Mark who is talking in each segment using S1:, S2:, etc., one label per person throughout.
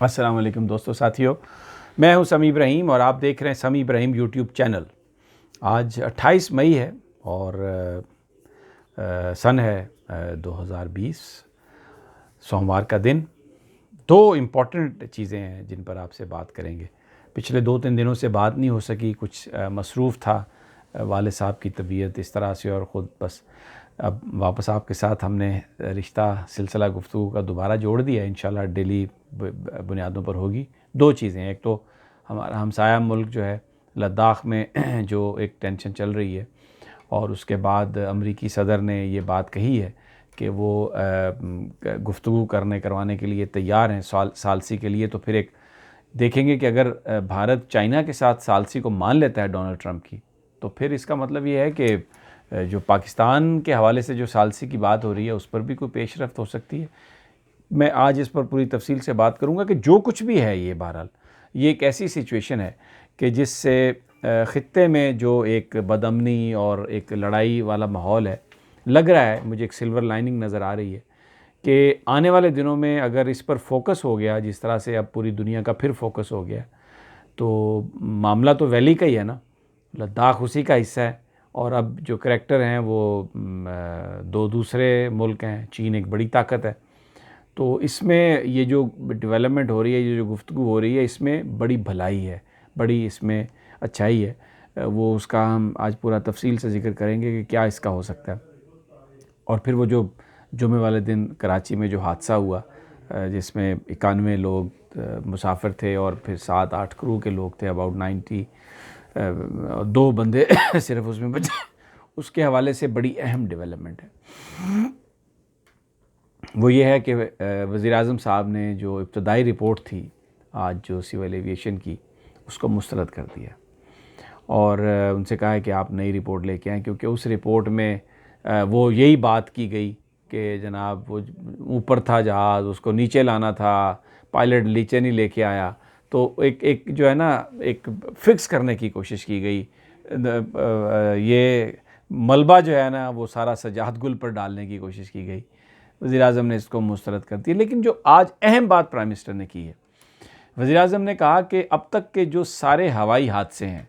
S1: अस्सलाम वालेकुम दोस्तों साथियों, मैं हूं समी इब्राहिम और आप देख रहे हैं समी इब्राहिम यूट्यूब चैनल। आज 28 मई है और सन है 2020, सोमवार का दिन। दो इम्पॉर्टेंट चीज़ें हैं जिन पर आपसे बात करेंगे। पिछले 2-3 दिनों से बात नहीं हो सकी, कुछ मसरूफ़ था, वाले साहब की तबीयत इस तरह से, और ख़ुद बस अब वापस आपके साथ हमने रिश्ता सिलसिला गुफ्तगू का दोबारा जोड़ दिया। इंशाल्लाह डेली बुनियादों पर होगी। दो चीज़ें, एक तो हमारा हमसाया मुल्क जो है लद्दाख में जो एक टेंशन चल रही है, और उसके बाद अमरीकी सदर ने ये बात कही है कि वो गुफ्तगू करवाने के लिए तैयार हैं सालसी के लिए। तो फिर एक देखेंगे कि अगर भारत चाइना के साथ सालसी को मान लेता है डोनाल्ड ट्रंप की, तो फिर इसका मतलब ये है कि जो पाकिस्तान के हवाले से जो सालसी की बात हो रही है उस पर भी कोई पेशरफ्त हो सकती है। मैं आज इस पर पूरी तफसील से बात करूंगा कि जो कुछ भी है, ये बहरहाल ये एक ऐसी सिचुएशन है कि जिससे ख़ित्ते में जो एक बदअमनी और एक लड़ाई वाला माहौल है, लग रहा है मुझे एक सिल्वर लाइनिंग नज़र आ रही है कि आने वाले दिनों में अगर इस पर फोकस हो गया, जिस तरह से अब पूरी दुनिया का फिर फोकस हो गया, तो मामला तो वैली का ही है ना, लद्दाख उसी का हिस्सा है। और अब जो करैक्टर हैं वो दो दूसरे मुल्क हैं, चीन एक बड़ी ताकत है। तो इसमें ये जो डेवलपमेंट हो रही है, ये जो गुफ्तगू हो रही है, इसमें बड़ी भलाई है, बड़ी इसमें अच्छाई है। वो उसका हम आज पूरा तफसील से ज़िक्र करेंगे कि क्या इसका हो सकता है। और फिर वो जो जुमे वाले दिन कराची में जो हादसा हुआ, जिसमें 91 लोग मुसाफिर थे और फिर 7-8 क्रू के लोग थे, अबाउट 90, 2 बंदे सिर्फ उसमें बचे, उसके हवाले से बड़ी अहम डेवलपमेंट है। वो ये है कि वज़ीर-ए-आज़म साहब ने जो इब्तदाई रिपोर्ट थी आज जो सिविल एविएशन की, उसको मुस्तरद कर दिया और उनसे कहा है कि आप नई रिपोर्ट लेके आएँ, क्योंकि उस रिपोर्ट में वो यही बात की गई कि जनाब वो ऊपर था जहाज़, उसको नीचे लाना था, पायलट नीचे नहीं लेके आया। तो एक जो है ना, एक फ़िक्स करने की कोशिश की गई। ये मलबा जो है ना, वो सारा सजाद गुल पर डालने की कोशिश की गई। वज़ीर-ए-आज़म ने इसको मुस्तरद कर दिया। लेकिन जो आज अहम बात प्राइम मिनिस्टर ने की है, वज़ीर-ए-आज़म ने कहा कि अब तक के जो सारे हवाई हादसे हैं,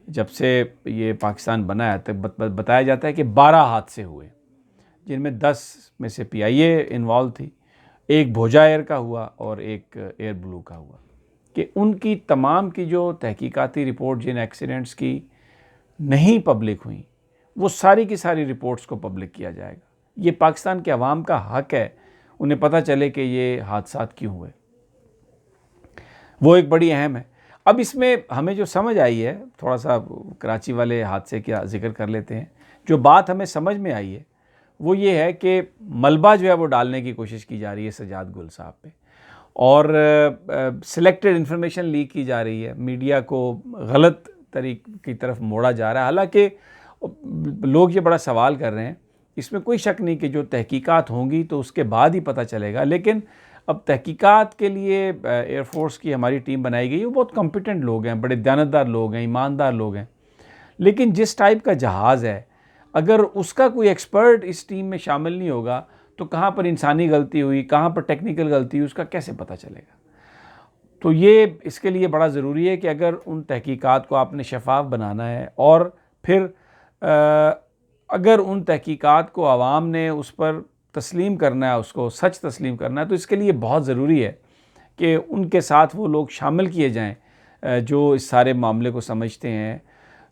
S1: जब से ये पाकिस्तान बना है तब बताया जाता है कि 12 हादसे हुए, जिनमें 10 में से पीआईए इन्वॉल्व थी, एक भोजा एयर का हुआ और एक एयर ब्लू का हुआ, कि उनकी तमाम की जो तहकीकाती रिपोर्ट जिन एक्सीडेंट्स की नहीं पब्लिक हुई, वो सारी की सारी रिपोर्ट्स को पब्लिक किया जाएगा। ये पाकिस्तान के अवाम का हक़ है, उन्हें पता चले कि ये हादसात क्यों हुए। वो एक बड़ी अहम है। अब इसमें हमें जो समझ आई है, थोड़ा सा कराची वाले हादसे का ज़िक्र कर लेते हैं। जो बात हमें समझ में आई है वो ये है कि मलबा जो है वो डालने की कोशिश की जा रही है सजाद गुल साहब पे, और सिलेक्टेड इन्फॉर्मेशन लीक की जा रही है, मीडिया को गलत तरीक़े की तरफ मोड़ा जा रहा है। हालांकि लोग ये बड़ा सवाल कर रहे हैं, इसमें कोई शक नहीं कि जो तहकीकात होंगी तो उसके बाद ही पता चलेगा। लेकिन अब तहकीकात के लिए एयरफोर्स की हमारी टीम बनाई गई है, वो बहुत कॉम्पिटेंट लोग हैं, बड़े दयानतदार लोग हैं, ईमानदार लोग हैं। लेकिन जिस टाइप का जहाज़ है, अगर उसका कोई एक्सपर्ट इस टीम में शामिल नहीं होगा तो कहाँ पर इंसानी गलती हुई, कहाँ पर टेक्निकल गलती हुई, उसका कैसे पता चलेगा। तो ये इसके लिए बड़ा ज़रूरी है कि अगर उन तहकीकात को आपने शफाफ बनाना है, और फिर अगर उन तहकीकात को आवाम ने उस पर तस्लीम करना है, उसको सच तस्लीम करना है, तो इसके लिए बहुत ज़रूरी है कि उनके साथ वो लोग शामिल किए जाएं जो इस सारे मामले को समझते हैं।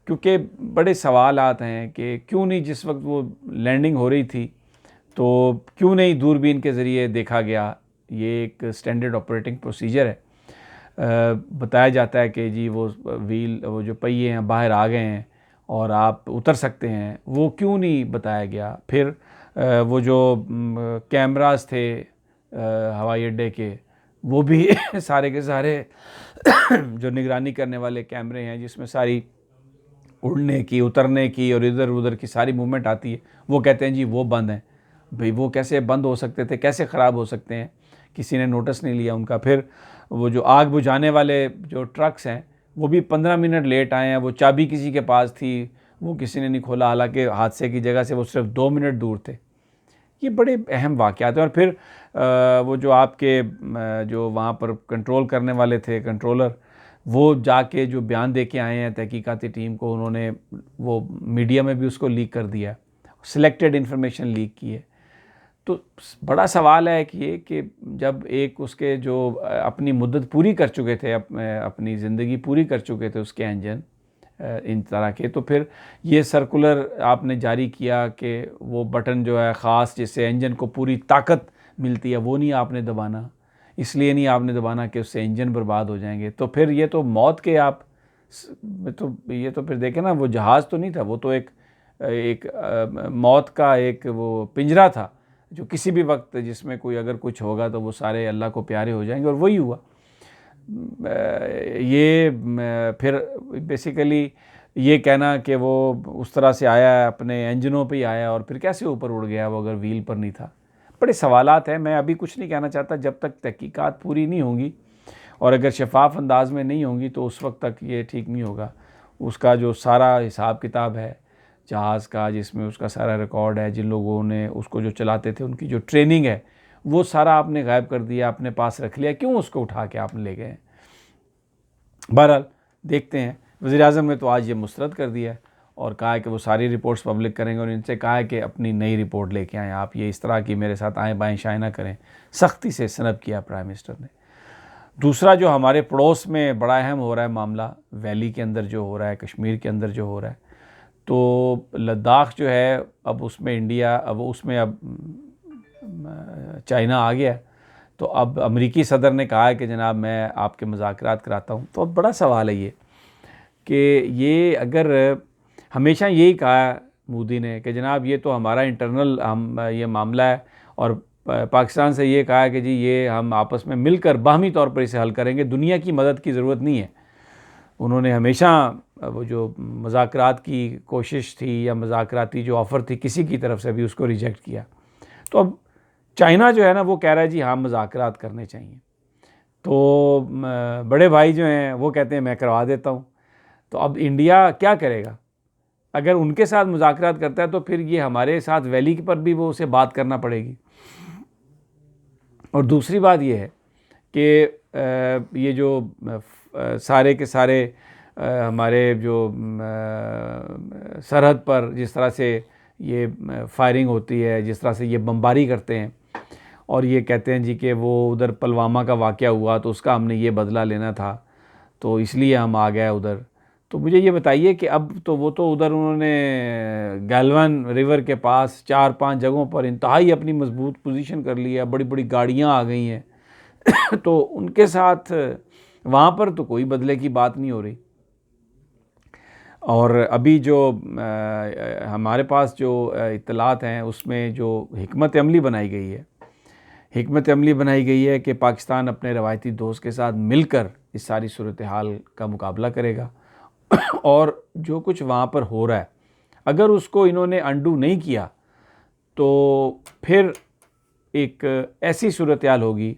S1: क्योंकि बड़े सवाल आते हैं कि क्यों नहीं, जिस वक्त वो लैंडिंग हो रही थी तो क्यों नहीं दूरबीन के ज़रिए देखा गया। ये एक स्टैंडर्ड ऑपरेटिंग प्रोसीजर है। बताया जाता है कि जी वो वो जो पहिए हैं बाहर आ गए हैं और आप उतर सकते हैं, वो क्यों नहीं बताया गया। फिर वो जो कैमरास थे हवाई अड्डे के, वो भी सारे के सारे जो निगरानी करने वाले कैमरे हैं, जिसमें सारी उड़ने की, उतरने की और इधर उधर की सारी मूवमेंट आती है, वो कहते हैं जी वो बंद हैं। भाई वो कैसे बंद हो सकते थे, कैसे ख़राब हो सकते हैं, किसी ने नोटिस नहीं लिया उनका। फिर वो जो आग बुझाने वाले जो ट्रक्स हैं, वो भी 15 मिनट लेट आए हैं। वो चाबी किसी के पास थी, वो किसी ने नहीं खोला, हालांकि हादसे की जगह से वो सिर्फ 2 मिनट दूर थे। ये बड़े अहम वाक़यात हैं। और फिर वो जो आपके जो वहाँ पर कंट्रोल करने वाले थे, कंट्रोलर, वो जाके जो बयान दे के आए हैं तहकीकाती टीम को, उन्होंने वो मीडिया में भी उसको लीक कर दिया, सिलेक्टेड इन्फॉर्मेशन लीक की है। तो बड़ा सवाल है कि ये कि जब एक उसके जो अपनी मुद्दत पूरी कर चुके थे, अपनी ज़िंदगी पूरी कर चुके थे उसके इंजन इन तरह के, तो फिर ये सर्कुलर आपने जारी किया कि वो बटन जो है ख़ास जिससे इंजन को पूरी ताकत मिलती है वो नहीं आपने दबाना, इसलिए नहीं आपने दबाना कि उससे इंजन बर्बाद हो जाएंगे। तो फिर ये तो मौत के आप तो ये तो फिर देखें ना, वो जहाज़ तो नहीं था, वो तो एक मौत का एक वो पिंजरा था जो किसी भी वक्त जिसमें कोई अगर कुछ होगा तो वो सारे अल्लाह को प्यारे हो जाएंगे, और वही हुआ। ये फिर बेसिकली ये कहना कि वो उस तरह से आया है, अपने इंजनों पे ही आया और फिर कैसे ऊपर उड़ गया वो अगर व्हील पर नहीं था। बड़े सवालात हैं। मैं अभी कुछ नहीं कहना चाहता जब तक तहकीकात पूरी नहीं होंगी और अगर शफाफ अंदाज में नहीं होंगी तो उस वक्त तक ये ठीक नहीं होगा। उसका जो सारा हिसाब किताब है जहाज़ का, जिसमें उसका सारा रिकॉर्ड है, जिन लोगों ने उसको जो चलाते थे उनकी जो ट्रेनिंग है, वो सारा आपने गायब कर दिया, अपने पास रख लिया। क्यों उसको उठा के आपने ले गए? बहरहाल देखते हैं। वज़ीर-ए-आज़म ने तो आज ये मुस्तरद कर दिया है और कहा है कि वो सारी रिपोर्ट्स पब्लिक करेंगे और इनसे कहा है कि अपनी नई रिपोर्ट लेके आएँ, आप ये इस तरह की मेरे साथ आएँ बाएँ शाएँ ना करें। सख्ती से सनद किया प्राइम मिनिस्टर ने। दूसरा जो हमारे पड़ोस में बड़ा अहम हो रहा है मामला, वैली के अंदर जो हो रहा है, कश्मीर के अंदर जो हो रहा है, तो लद्दाख जो है अब उसमें इंडिया, अब उसमें अब चाइना आ गया है। तो अब अमेरिकी सदर ने कहा है कि जनाब मैं आपके मुज़ाकरात कराता हूँ। तो अब बड़ा सवाल है ये कि ये अगर हमेशा यही कहा मोदी ने कि जनाब ये तो हमारा इंटरनल हम ये मामला है और पाकिस्तान से ये कहा है कि जी ये हम आपस में मिलकर बाहमी तौर पर इसे हल करेंगे, दुनिया की मदद की ज़रूरत नहीं है। उन्होंने हमेशा वो जो मुज़ाकरात की कोशिश थी या मुज़ाकराती जो ऑफ़र थी किसी की तरफ से भी उसको रिजेक्ट किया। तो अब चाइना जो है ना वो कह रहा है जी हाँ मुज़ाकरात करने चाहिए। तो बड़े भाई जो हैं वो कहते हैं मैं करवा देता हूँ। तो अब इंडिया क्या करेगा? अगर उनके साथ मुज़ाकरात करता है तो फिर ये हमारे साथ वैली पर भी वो उसे बात करना पड़ेगी। और दूसरी बात ये है कि ये जो सारे के सारे हमारे जो सरहद पर जिस तरह से ये फायरिंग होती है, जिस तरह से ये बमबारी करते हैं और ये कहते हैं जी कि वो उधर पुलवामा का वाक़या हुआ तो उसका हमने ये बदला लेना था तो इसलिए हम आ गए उधर। तो मुझे ये बताइए कि अब तो वो तो उधर उन्होंने गैलवन रिवर के पास 4-5 जगहों पर इंतहाई अपनी मजबूत पोजीशन कर ली है, बड़ी बड़ी गाड़ियाँ आ गई हैं तो उनके साथ वहाँ पर तो कोई बदले की बात नहीं हो रही। और अभी जो हमारे पास जो इत्तलात हैं उसमें जो हिकमत अमली बनाई गई है, हिकमत अमली बनाई गई है कि पाकिस्तान अपने रवायती दोस्त के साथ मिलकर इस सारी सूरत हाल का मुकाबला करेगा और जो कुछ वहाँ पर हो रहा है अगर उसको इन्होंने अंडू नहीं किया तो फिर एक ऐसी सूरत हाल होगी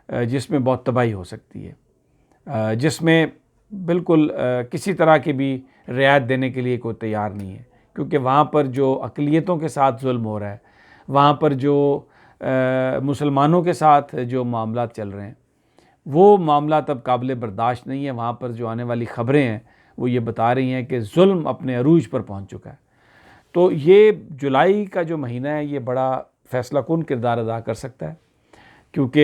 S1: जिसमें बहुत तबाही हो सकती है, जिसमें बिल्कुल किसी तरह की भी रियायत देने के लिए कोई तैयार नहीं है। क्योंकि वहाँ पर जो अक़लियतों के साथ जुल्म हो रहा है, वहाँ पर जो मुसलमानों के साथ जो मामला चल रहे हैं वो मामला तब काबिल बर्दाश्त नहीं है। वहाँ पर जो आने वाली ख़बरें हैं वो ये बता रही हैं कि जुल्म अपने अरूज पर पहुँच चुका है। तो ये जुलाई का जो महीना है ये बड़ा फ़ैसला कुन किरदार अदा कर सकता है क्योंकि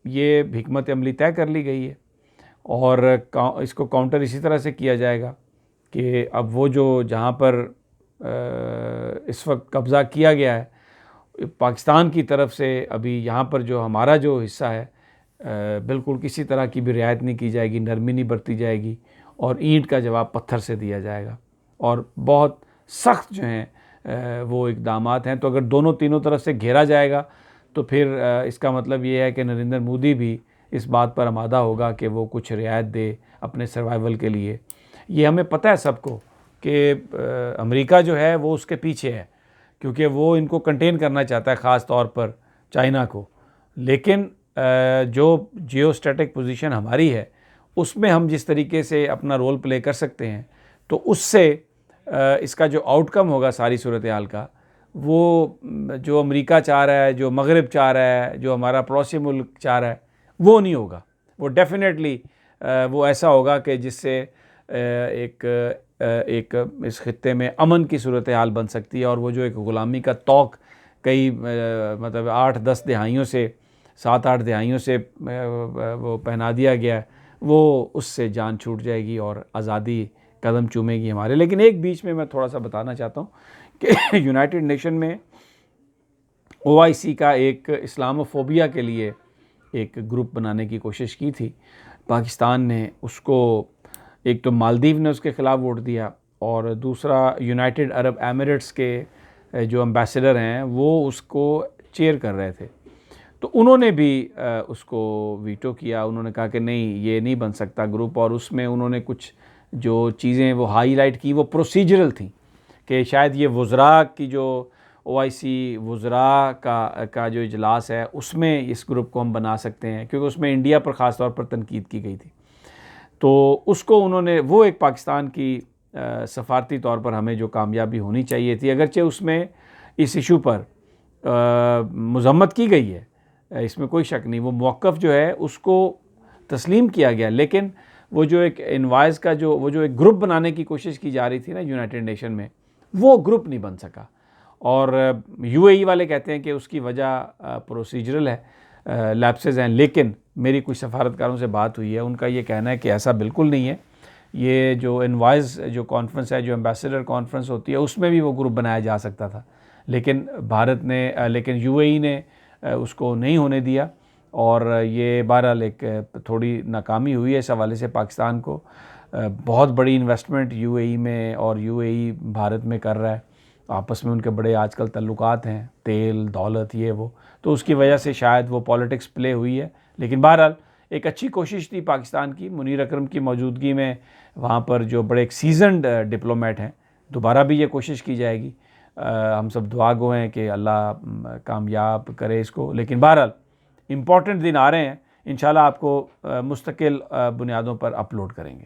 S1: ये हिकमत अमली तय कर ली गई है और इसको काउंटर इसी तरह से किया जाएगा कि अब वो जो जहाँ पर इस वक्त कब्ज़ा किया गया है पाकिस्तान की तरफ से, अभी यहाँ पर जो हमारा जो हिस्सा है बिल्कुल किसी तरह की भी रियायत नहीं की जाएगी, नरमी नहीं बरती जाएगी और ईंट का जवाब पत्थर से दिया जाएगा और बहुत सख्त जो हैं वो इक़दामात हैं। तो अगर दोनों तीनों तरफ से घेरा जाएगा तो फिर इसका मतलब ये है कि नरेंद्र मोदी भी इस बात पर आमादा होगा कि वो कुछ रियायत दे अपने सर्वाइवल के लिए। ये हमें पता है सबको कि अमेरिका जो है वो उसके पीछे है क्योंकि वो इनको कंटेन करना चाहता है ख़ास तौर पर चाइना को। लेकिन जो जियोस्टैटिक पोजीशन हमारी है उसमें हम जिस तरीके से अपना रोल प्ले कर सकते हैं तो उससे इसका जो आउटकम होगा सारी सूरत हाल का वो जो अमेरिका चाह रहा है, जो मगरिब चाह रहा है, जो हमारा पड़ोसी मुल्क चाह रहा है, वो नहीं होगा। वो डेफिनेटली वो ऐसा होगा कि जिससे एक इस खित्ते में अमन की सूरत हाल बन सकती है, और वो जो एक ग़ुलामी का तौक कई मतलब 8-10 दहाइयों से 7-8 दहाइयों से वो पहना दिया गया है, वो उससे जान छूट जाएगी और आज़ादी कदम चूमेगी हमारे। लेकिन एक बीच में मैं थोड़ा सा बताना चाहता हूँ कि यूनाइटेड नेशन में OIC का एक इस्लामोफोबिया के लिए एक ग्रुप बनाने की कोशिश की थी। पाकिस्तान ने उसको, एक तो मालदीव ने उसके ख़िलाफ़ वोट दिया, और दूसरा यूनाइटेड अरब एमिरेट्स के जो एम्बेसडर हैं वो उसको चेयर कर रहे थे। तो उन्होंने भी उसको वीटो किया। उन्होंने कहा कि नहीं, ये नहीं बन सकता ग्रुप, और उसमें उन्होंने कुछ जो चीज़ें वो हाईलाइट की वो प्रोसीजरल थी कि शायद ये वज़रा की जो OIC वज़रा का जो इजलास है उसमें इस ग्रुप को हम बना सकते हैं, क्योंकि उसमें इंडिया पर ख़ास तौर पर तनकीद की गई थी। तो उसको उन्होंने, वो एक पाकिस्तान की सफारती तौर पर हमें जो कामयाबी होनी चाहिए थी, अगरचे उसमें इस इशू पर मज़म्मत की गई है, इसमें कोई शक नहीं, वो मौक़िफ़ जो है उसको तस्लीम किया गया, लेकिन वो जो एक इनवाइस का वो जो एक ग्रुप बनाने की कोशिश की जा रही थी ना यूनाइटेड नेशन में, वो ग्रुप नहीं बन सका। और UAE वाले कहते हैं कि उसकी वजह प्रोसीजरल है, लैप्सेस हैं, लेकिन मेरी कुछ सफारतकारों से बात हुई है, उनका ये कहना है कि ऐसा बिल्कुल नहीं है। ये जो इनवाइस जो कॉन्फ्रेंस है, जो एम्बेसडर कॉन्फ्रेंस होती है, उसमें भी वो ग्रुप बनाया जा सकता था, लेकिन लेकिन UAE ने उसको नहीं होने दिया, और ये बहरहाल एक थोड़ी नाकामी हुई है इस हवाले से। पाकिस्तान को बहुत बड़ी इन्वेस्टमेंट UAE में, और UAE भारत में कर रहा है, आपस में उनके बड़े आजकल ताल्लुकात हैं, तेल दौलत ये वो, तो उसकी वजह से शायद वो पॉलिटिक्स प्ले हुई है। लेकिन बहरहाल एक अच्छी कोशिश थी पाकिस्तान की, मुनीर अकरम की मौजूदगी में वहाँ पर जो बड़े एक सीजनड डिप्लोमेट हैं, दोबारा भी ये कोशिश की जाएगी। हम सब दुआ गो हैं कि अल्लाह कामयाब करे इसको। लेकिन बहरहाल इम्पॉर्टेंट दिन आ रहे हैं, इंशाल्लाह आपको मुस्तकिल बुनियादों पर अपलोड करेंगे।